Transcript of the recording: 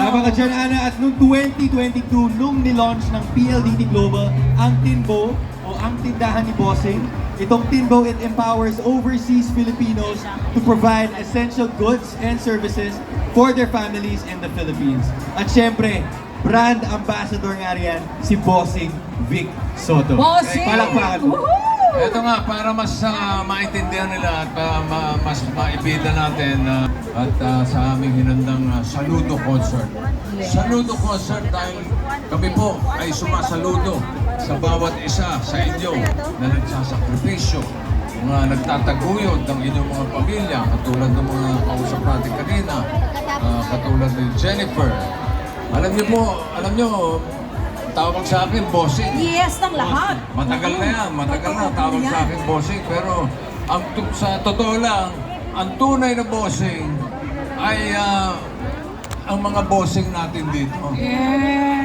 Tama ka dyan, Ana. At noong 2022, nung nilaunch ng PLDT Global, ang Tinbo o ang tindahan ni Bossing, itong Tinbo, it empowers overseas Filipinos to provide essential goods and services for their families in the Philippines. At syempre, brand ambassador nga riyan, si Bossing Vic Soto. Bossing! Palakpakan. Ito nga, para mas maintindihan nila at mas maibida natin at sa aming hinandang saludo concert. Saludo concert dahil kami po ay sumasaludo sa bawat isa sa inyo na nagsasakripisyo, mga nagtataguyod ng inyong mga pamilya, katulad ng mga kausap natin kanina, katulad ni Jennifer. Alam niyo, tawag sa akin, Bossing. Yes, ng lahat. Matagal na yan, matagal na tawag sa akin, Bossing. Pero sa totoo lang, ang tunay na Bossing ay ang mga Bossing natin dito. Yes.